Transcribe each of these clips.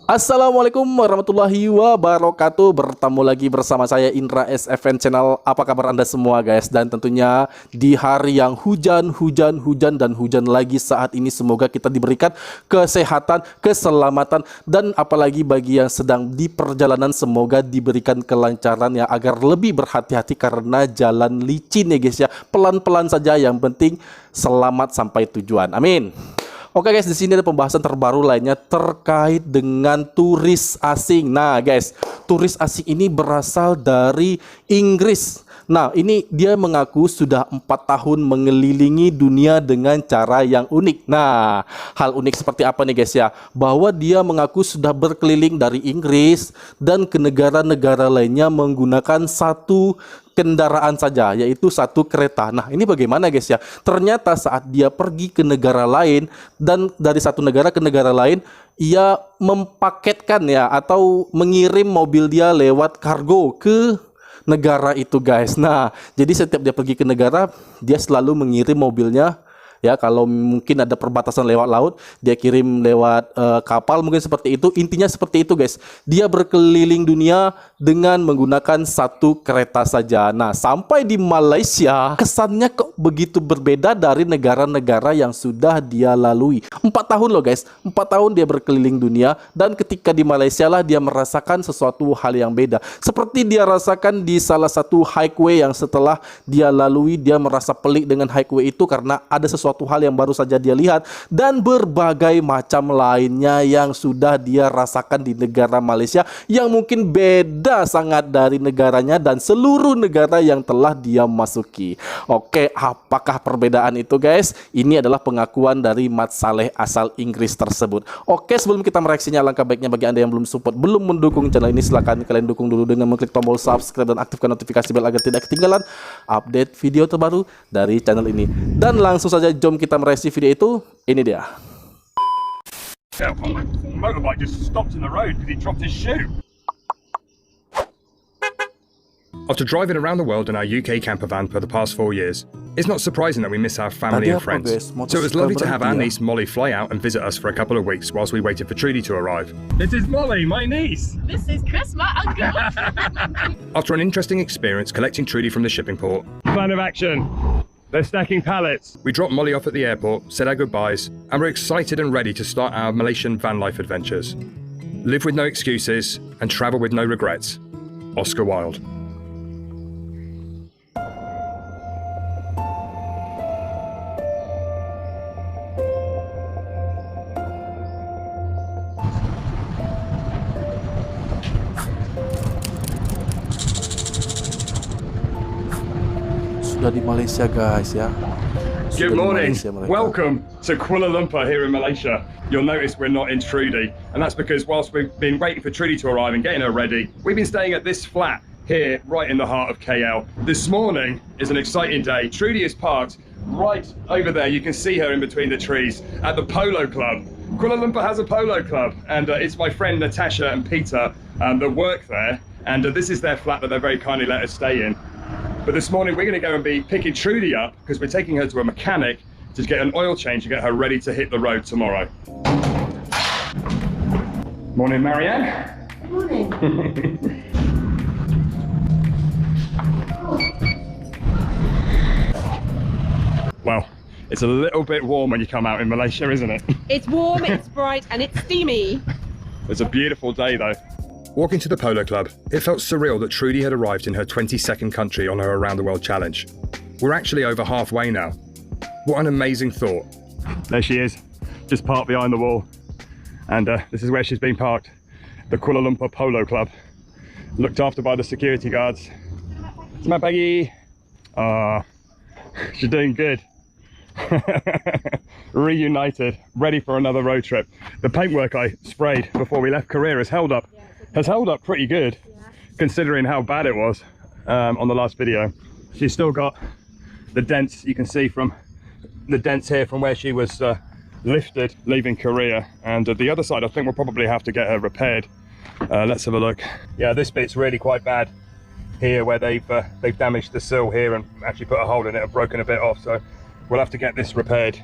Assalamualaikum warahmatullahi wabarakatuh. Bertemu lagi bersama saya Indra SFN channel. Apa kabar Anda semua guys? Dan tentunya di hari yang hujan dan hujan lagi saat ini, semoga kita diberikan kesehatan, keselamatan, dan apalagi bagi yang sedang di perjalanan semoga diberikan kelancaran ya, agar lebih berhati-hati karena jalan licin ya guys ya. Pelan-pelan saja, yang penting selamat sampai tujuan. Amin. Oke guys, di sini ada pembahasan terbaru lainnya terkait dengan turis asing. Nah guys, turis asing ini berasal dari Inggris. Nah ini dia mengaku sudah 4 tahun mengelilingi dunia dengan cara yang unik. Nah hal unik seperti apa nih guys ya? Bahwa dia mengaku sudah berkeliling dari Inggris dan ke negara-negara lainnya menggunakan satu kendaraan saja, yaitu satu kereta. Nah ini bagaimana guys ya? Ternyata saat dia pergi ke negara lain dan dari satu negara ke negara lain, ia mempaketkan ya atau mengirim mobil dia lewat kargo ke negara itu guys. Nah jadi setiap dia pergi ke negara, dia selalu mengirim mobilnya. Ya, kalau mungkin ada perbatasan lewat laut, dia kirim lewat kapal, mungkin seperti itu. Intinya seperti itu guys. Dia berkeliling dunia dengan menggunakan satu kereta saja. Nah, sampai di Malaysia, kesannya kok begitu berbeda dari negara-negara yang sudah dia lalui. 4 tahun loh guys, 4 tahun dia berkeliling dunia, dan ketika di Malaysia lah dia merasakan sesuatu hal yang beda. Seperti dia rasakan di salah satu highway yang setelah dia lalui, dia merasa pelik dengan highway itu karena ada sesuatu hal yang baru saja dia lihat, dan berbagai macam lainnya yang sudah dia rasakan di negara Malaysia yang mungkin beda sangat dari negaranya dan seluruh negara yang telah dia masuki. Oke, apakah perbedaan itu guys? Ini adalah pengakuan dari Mat Saleh asal Inggris tersebut. Oke, sebelum kita mereaksinya, alangkah baiknya bagi Anda yang belum support, belum mendukung channel ini, silahkan kalian dukung dulu dengan mengklik tombol subscribe dan aktifkan notifikasi bel agar tidak ketinggalan update video terbaru dari channel ini. Dan langsung saja jom kita mereaksi video itu. Ini dia. Motorbike just stopped in the road because he dropped his shoe. After driving around the world in our UK camper van for the past 4 years, it's not surprising that we miss our family and friends. So it was lovely to have our niece Molly fly out and visit us for a couple of weeks whilst we waited for Trudy to arrive. This is Molly, my niece. This is Chris, my uncle. After an interesting experience collecting Trudy from the shipping port, Plan of action. They're stacking pallets. we dropped Molly off at the airport, said our goodbyes, and we're excited and ready to start our Malaysian van life adventures. Live with no excuses and travel with no regrets. Oscar Wilde. Sudah di Malaysia guys ya. Good Sudah di morning. Malaysia mereka. Welcome to Kuala Lumpur here in Malaysia. You'll notice we're not in Trudy, and that's because whilst we've been waiting for Trudy to arrive and getting her ready, we've been staying at this flat here right in the heart of KL. This morning is an exciting day. Trudy is parked right over there. You can see her in between the trees at the Polo Club. Kuala Lumpur has a polo club, and it's my friend Natasha and Peter that work there, and this is their flat that they very kindly let us stay in. But this morning we're going to go and be picking Trudy up because we're taking her to a mechanic to get an oil change to get her ready to hit the road tomorrow. Morning, Marianne. Morning. Well, it's a little bit warm when you come out in Malaysia, isn't it? It's warm, it's bright, and it's steamy. It's a beautiful day though. Walking to the Polo Club, it felt surreal that Trudy had arrived in her 22nd country on her Around the World challenge. We're actually over halfway now. What an amazing thought. There she is, just parked behind the wall. And this is where she's been parked. The Kuala Lumpur Polo Club. Looked after by the security guards. Selamat pagi. She's doing good. Reunited, ready for another road trip. The paintwork I sprayed before we left Korea has held up pretty good, considering how bad it was on the last video. She's still got the dents, you can see from the dents here from where she was lifted leaving Korea, and the other side I think we'll probably have to get her repaired. Let's have a look. Yeah, this bit's really quite bad here, where they've damaged the sill here and actually put a hole in it and broken a bit off, so we'll have to get this repaired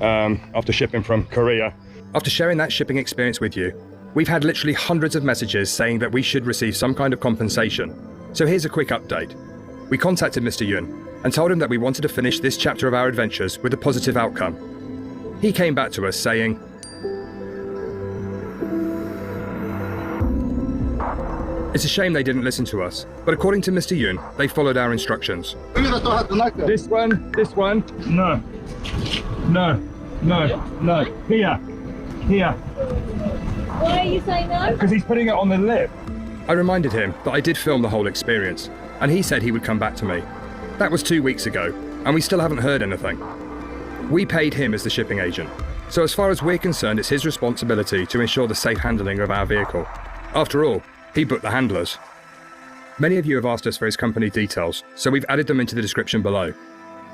after shipping from Korea. After sharing that shipping experience with you, We've had literally hundreds of messages saying that we should receive some kind of compensation. So here's a quick update. We contacted Mr. Yun and told him that we wanted to finish this chapter of our adventures with a positive outcome. He came back to us saying, "It's a shame they didn't listen to us, but according to Mr. Yun, they followed our instructions." This one, no. No, no, no. Here. Why are you saying no? Because he's putting it on the lip. I reminded him that I did film the whole experience, and he said he would come back to me. That was 2 weeks ago, and we still haven't heard anything. We paid him as the shipping agent, so as far as we're concerned, it's his responsibility to ensure the safe handling of our vehicle. After all, he booked the handlers. Many of you have asked us for his company details, so we've added them into the description below.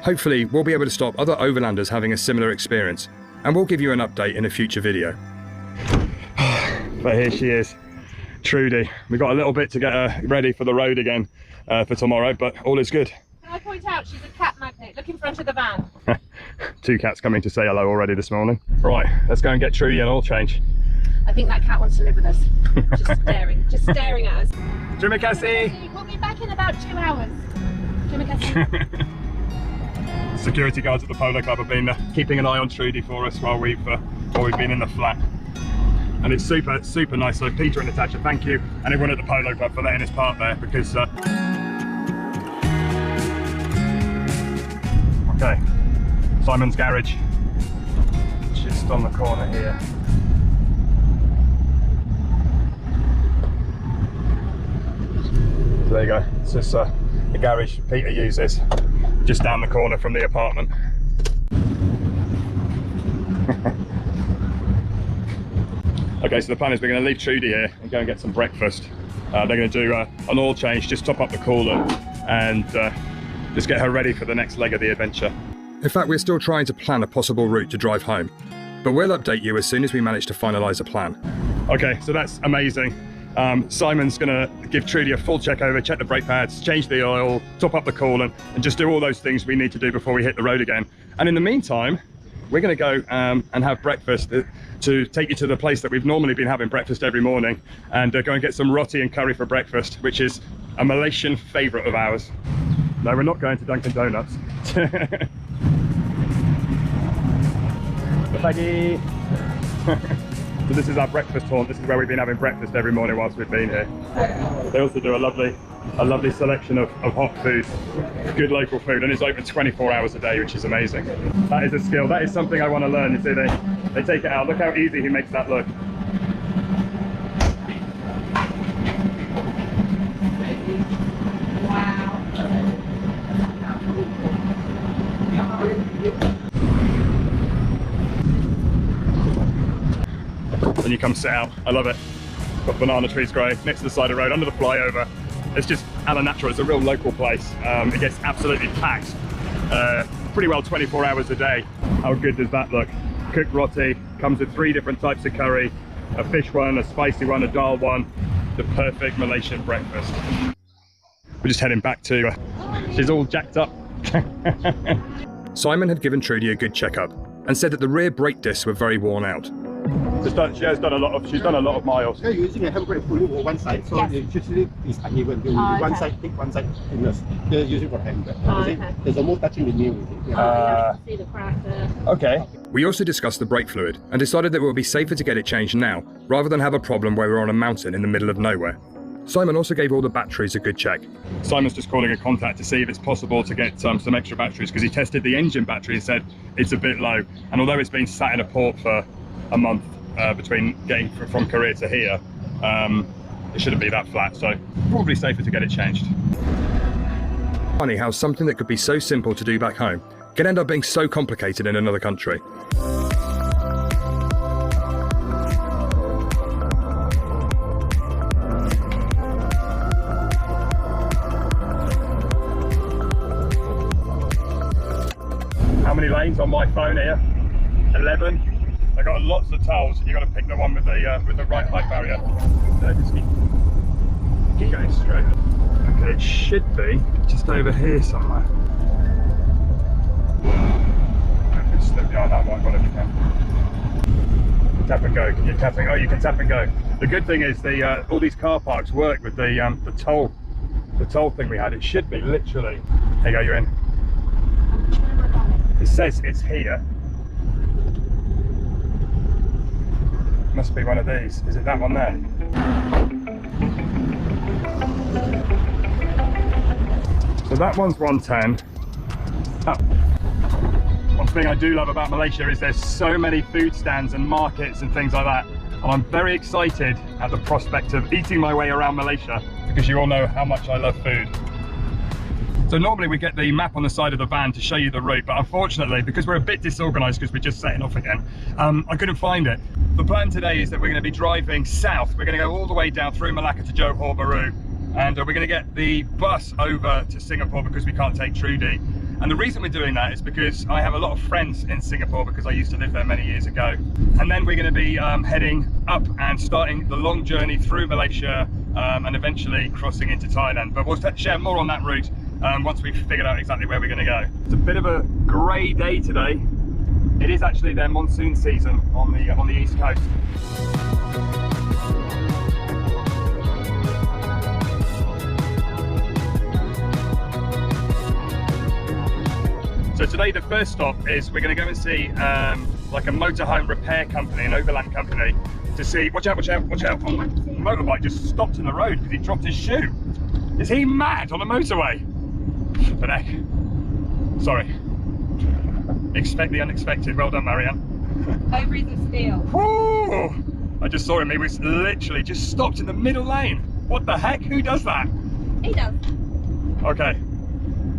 Hopefully, we'll be able to stop other overlanders having a similar experience, and we'll give you an update in a future video. But here she is, Trudy. We've got a little bit to get her ready for the road again for tomorrow, but all is good. Can I point out she's a cat magnet? Look in front of the van. 2 cats coming to say hello already this morning. Right, let's go and get Trudy an oil change. I think that cat wants to live with us. Just staring at us. Jumpa kasih. We'll be back in about 2 hours. Jumpa kasih. Security guards at the Polo Club have been keeping an eye on Trudy for us while we've been in the flat. And it's super nice. So Peter and Natasha, thank you, and everyone at the Polo Club for letting us park there, because okay, Simon's garage, just on the corner here. So there you go, it's just the garage Peter uses, just down the corner from the apartment. Okay, so the plan is we're going to leave Trudy here and go and get some breakfast. They're going to do an oil change, just top up the coolant, and just get her ready for the next leg of the adventure. In fact, we're still trying to plan a possible route to drive home, but we'll update you as soon as we manage to finalise a plan. Okay, so that's amazing. Simon's going to give Trudy a full check over, check the brake pads, change the oil, top up the coolant, and just do all those things we need to do before we hit the road again. And in the meantime, we're going to go and have breakfast to take you to the place that we've normally been having breakfast every morning, and go and get some roti and curry for breakfast, which is a Malaysian favourite of ours. No, we're not going to Dunkin' Donuts. Peggy. So this is our breakfast haunt. This is where we've been having breakfast every morning whilst we've been here. They also do a lovely selection of hot foods, good local food, and it's open 24 hours a day, which is amazing. That is a skill. That is something I want to learn. You see, they take it out. Look how easy he makes that look. Then you come sit out. I love it. Got banana trees growing next to the side of the road, under the flyover. It's just a la natural. It's a real local place. It gets absolutely packed pretty well 24 hours a day. How good does that look? Cooked roti, comes with 3 different types of curry, a fish one, a spicy one, a dal one. The perfect Malaysian breakfast. We're just heading back to, she's all jacked up. Simon had given Trudy a good checkup and said that the rear brake discs were very worn out. She's done a lot of miles. You're using a handbrake fully on one side, so it usually is uneven. You one side thick, one side thinness. They're using for handbrake. There's almost touching the nail. See the crack there. Okay. We also discussed the brake fluid and decided that it would be safer to get it changed now, rather than have a problem where we're on a mountain in the middle of nowhere. Simon also gave all the batteries a good check. Simon's just calling a contact to see if it's possible to get some extra batteries, because he tested the engine battery and said it's a bit low. And although it's been sat in a port for a month between getting from Korea to here, it shouldn't be that flat, so probably safer to get it changed. Funny how something that could be so simple to do back home can end up being so complicated in another country. How many lanes on my phone here? 11. I got lots of tolls. You got to pick the one with the right height barrier. So just keep going straight. Okay, it should be just over here somewhere. Just slip behind that white one if you can. Tap and go. Can you tap and go? Oh, you can tap and go. The good thing is all these car parks work with the toll thing we had. It should be literally. There you go. You're in. It says it's here. Must be one of these. Is it that one there? So that one's 110. One thing I do love about Malaysia is there's so many food stands and markets and things like that. And I'm very excited at the prospect of eating my way around Malaysia because you all know how much I love food. So normally we get the map on the side of the van to show you the route, but unfortunately, because we're a bit disorganized because we're just setting off again, I couldn't find it. The plan today is that we're going to be driving south. We're going to go all the way down through Malacca to Johor Bahru, and we're going to get the bus over to Singapore because we can't take Trudy. And the reason we're doing that is because I have a lot of friends in Singapore because I used to live there many years ago. And then we're going to be heading up and starting the long journey through Malaysia and eventually crossing into Thailand. But we'll share more on that route once we've figured out exactly where we're going to go. It's a bit of a grey day today. It is actually their monsoon season on the east coast. So today the first stop is we're going to go and see like a motorhome repair company, an overland company, to see. Watch out! Watch out! Watch out! Oh, my motorbike just stopped in the road because he dropped his shoe. Is he mad on a motorway? But heck, sorry. Expect the unexpected. Well done, Marianne. Ovaries of steel. Woo! I just saw him. He was literally just stopped in the middle lane. What the heck? Who does that? He does. Okay,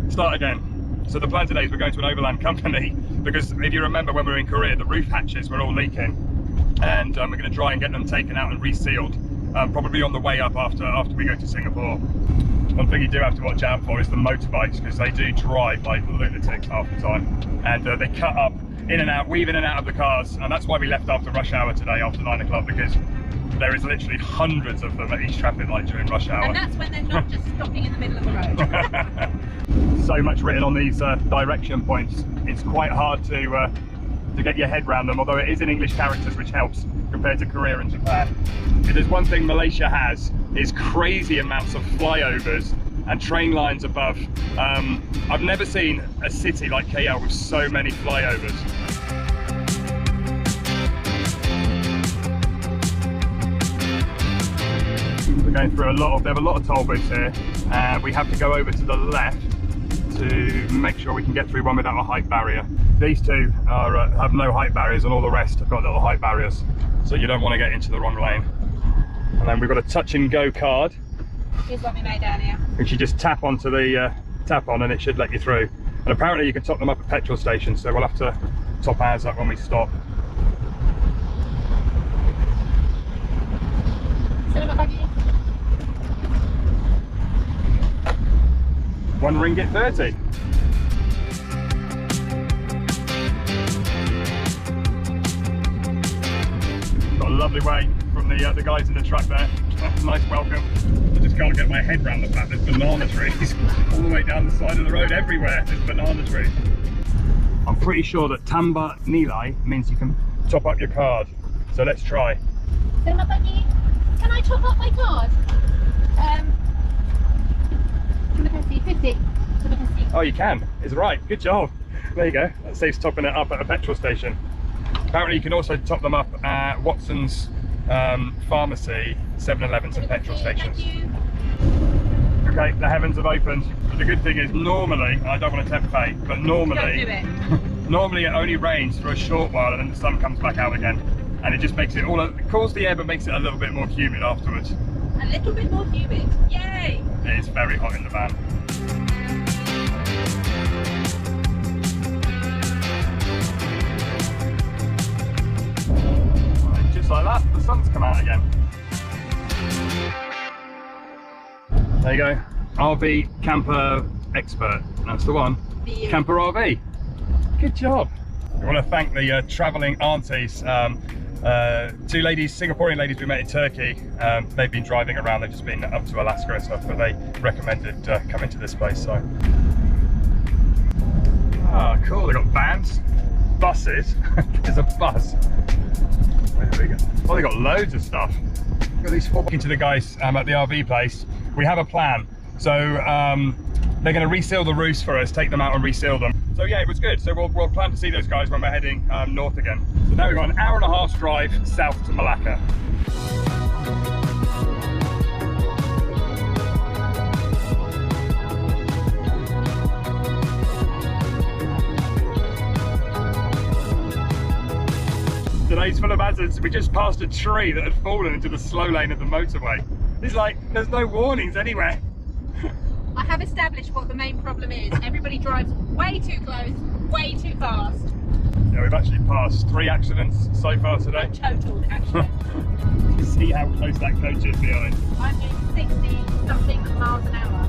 start again. So the plan today is we're going to an overland company because if you remember when we were in Korea, the roof hatches were all leaking, and we're going to try and get them taken out and resealed, probably on the way up after we go to Singapore. One thing you do have to watch out for is the motorbikes because they do drive like lunatics half the time, and they cut up in and out, weave in and out of the cars, and that's why we left after rush hour today, after 9 o'clock, because there is literally hundreds of them at each traffic light during rush hour. And that's when they're not just stopping in the middle of the road. So much written on these direction points. It's quite hard to get your head around them, although it is in English characters, which helps compared to Korea and Japan. If there's one thing Malaysia has, is crazy amounts of flyovers and train lines above. I've never seen a city like KL with so many flyovers. We're going through they have a lot of toll booths here, and we have to go over to the left to make sure we can get through one without a height barrier. These two have no height barriers, and all the rest have got little height barriers, so you don't want to get into the wrong lane. And then we've got a touch and go card. Here's what we made down here. Which you just tap onto the tap on, and it should let you through. And apparently you can top them up at petrol stations, so we'll have to top ours up when we stop. RM1.30. Got a lovely way from the guys in the truck there. Nice welcome. I just can't get my head around the fact there's banana trees all the way down the side of the road. Everywhere there's banana trees. I'm pretty sure that tambah nilai means you can top up your card. So let's try. Can I top up my card? 50. Oh, you can. It's right. Good job. There you go. That saves topping it up at a petrol station. Apparently you can also top them up at Watson's pharmacy, 7-Elevens and petrol stations. Okay, the heavens have opened. But the good thing is normally, I don't want to tempt fate, but normally, normally it only rains for a short while and then the sun comes back out again. And it just makes it it cools the air but makes it a little bit more humid afterwards. A little bit more humid. Yay! It is very hot in the van. Just like that, the sun's come out again. There you go, RV camper expert. That's the one. Camper RV. Good job. I want to thank the travelling aunties. Two ladies, Singaporean ladies we met in Turkey. They've been driving around, they've just been up to Alaska and stuff, but they recommended coming to this place. So, cool. They've got vans, buses. There's a bus. There we go. Oh, they got loads of stuff. Look at these four. Talking to the guys at the RV place, we have a plan. So they're going to reseal the roofs for us, take them out and reseal them. So yeah, it was good. So we'll plan to see those guys when we're heading north again. So now we've got an hour and a half drive south to Malacca. Today's full of hazards. We just passed a tree that had fallen into the slow lane of the motorway. It's like there's no warnings anywhere. I have established what the main problem is. Everybody drives way too close, way too fast. Yeah, we've actually passed 3 accidents so far today. Total, actually. You see how close that coach is behind. I'm doing 60 something miles an hour.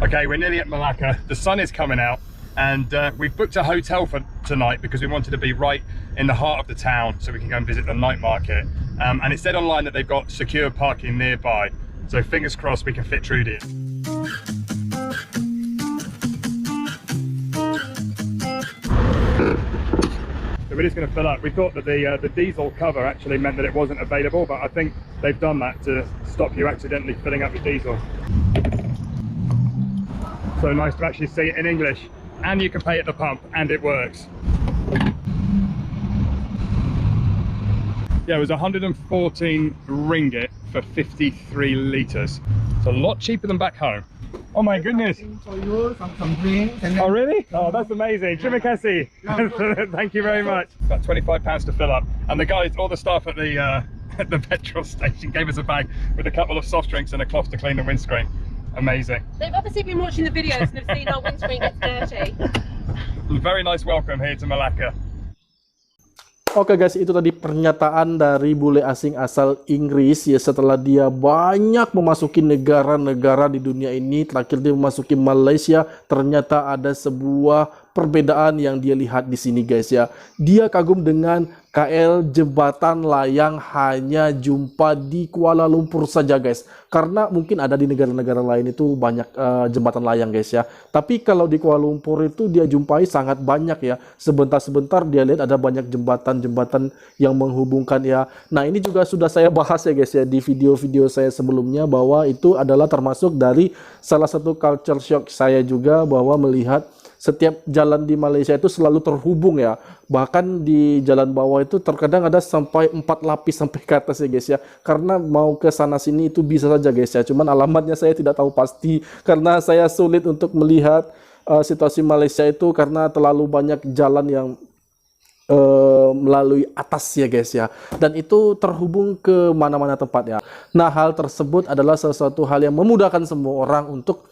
Okay, we're nearly at Malacca. The sun is coming out. And we've booked a hotel for tonight because we wanted to be right in the heart of the town so we can go and visit the night market. And it said online that they've got secure parking nearby. So fingers crossed we can fit Trudy in. So we're just going to fill up. We thought that the diesel cover actually meant that it wasn't available, but I think they've done that to stop you accidentally filling up your diesel. So nice to actually see it in English. And you can pay at the pump, and it works. Yeah, it was 114 ringgit for 53 litres. It's a lot cheaper than back home. Oh my goodness. For you, some drinks. And Oh really? Oh, that's amazing. Terima kasih. Thank you very much. About £25 to fill up. And the guys, all the staff at the petrol station gave us a bag with a couple of soft drinks and a cloth to clean the windscreen. Amazing. They've obviously been watching the videos and have seen our windscreen gets dirty. Very nice welcome here to Malacca. Oke guys, itu tadi pernyataan dari bule asing asal Inggris ya, setelah dia banyak memasuki negara-negara di dunia ini. Terakhir dia memasuki Malaysia, ternyata ada sebuah perbedaan yang dia lihat di sini guys ya. Dia kagum dengan KL jembatan layang hanya jumpa di Kuala Lumpur saja guys. Karena mungkin ada di negara-negara lain itu banyak jembatan layang guys ya. Tapi kalau di Kuala Lumpur itu dia jumpai sangat banyak ya. Sebentar-sebentar dia lihat ada banyak jembatan-jembatan yang menghubungkan ya. Nah ini juga sudah saya bahas ya guys ya di video-video saya sebelumnya, bahwa itu adalah termasuk dari salah satu culture shock saya juga, bahwa melihat setiap jalan di Malaysia itu selalu terhubung ya. Bahkan di jalan bawah itu terkadang ada sampai 4 lapis sampai ke atas ya guys ya. Karena mau ke sana sini itu bisa saja guys ya. Cuman alamatnya saya tidak tahu pasti karena saya sulit untuk melihat situasi Malaysia itu karena terlalu banyak jalan yang melalui atas ya guys ya, dan itu terhubung ke mana-mana tempat ya. Nah hal tersebut adalah sesuatu hal yang memudahkan semua orang untuk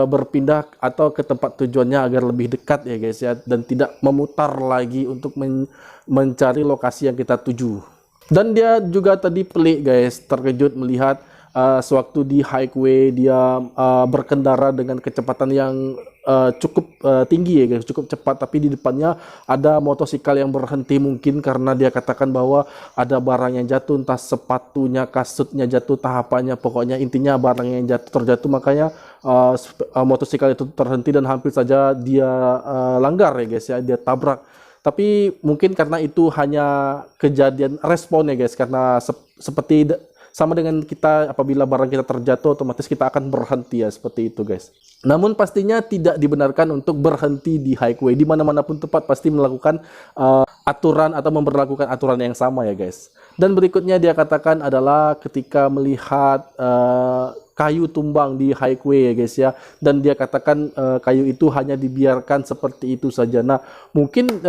berpindah atau ke tempat tujuannya agar lebih dekat ya guys ya, dan tidak memutar lagi untuk mencari lokasi yang kita tuju. Dan dia juga tadi pelik guys, terkejut melihat sewaktu di highway dia berkendara dengan kecepatan yang cukup tinggi ya guys, cukup cepat, tapi di depannya ada motosikal yang berhenti, mungkin karena dia katakan bahwa ada barang yang jatuh, entah sepatunya, kasutnya jatuh, tahapannya, pokoknya intinya barang yang terjatuh, makanya motosikal itu terhenti dan hampir saja dia langgar ya guys ya, dia tabrak. Tapi mungkin karena itu hanya kejadian respon ya guys, karena seperti sama dengan kita apabila barang kita terjatuh otomatis kita akan berhenti ya, seperti itu guys. Namun pastinya tidak dibenarkan untuk berhenti di highway. Di mana-mana pun tempat pasti melakukan aturan atau memberlakukan aturan yang sama ya guys. Dan berikutnya dia katakan adalah ketika melihat kayu tumbang di highway ya guys ya, dan dia katakan kayu itu hanya dibiarkan seperti itu saja. Nah mungkin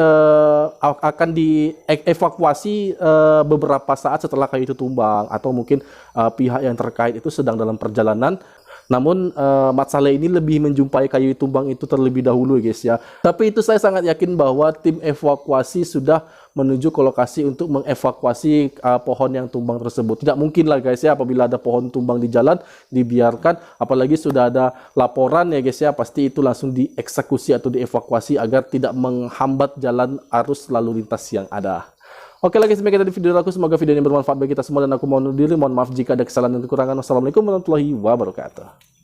akan dievakuasi beberapa saat setelah kayu itu tumbang, atau mungkin pihak yang terkait itu sedang dalam perjalanan. Namun Mustahil ini lebih menjumpai kayu tumbang itu terlebih dahulu guys ya. Tapi itu saya sangat yakin bahwa tim evakuasi sudah menuju ke lokasi untuk mengevakuasi pohon yang tumbang tersebut. Tidak mungkin lah guys ya apabila ada pohon tumbang di jalan dibiarkan, apalagi sudah ada laporan ya guys ya, pasti itu langsung dieksekusi atau dievakuasi agar tidak menghambat jalan arus lalu lintas yang ada. Oke lagi sampai kita di video aku, semoga video ini bermanfaat bagi kita semua dan aku mohon undur diri, mohon maaf jika ada kesalahan dan kekurangan. Wassalamualaikum warahmatullahi wabarakatuh.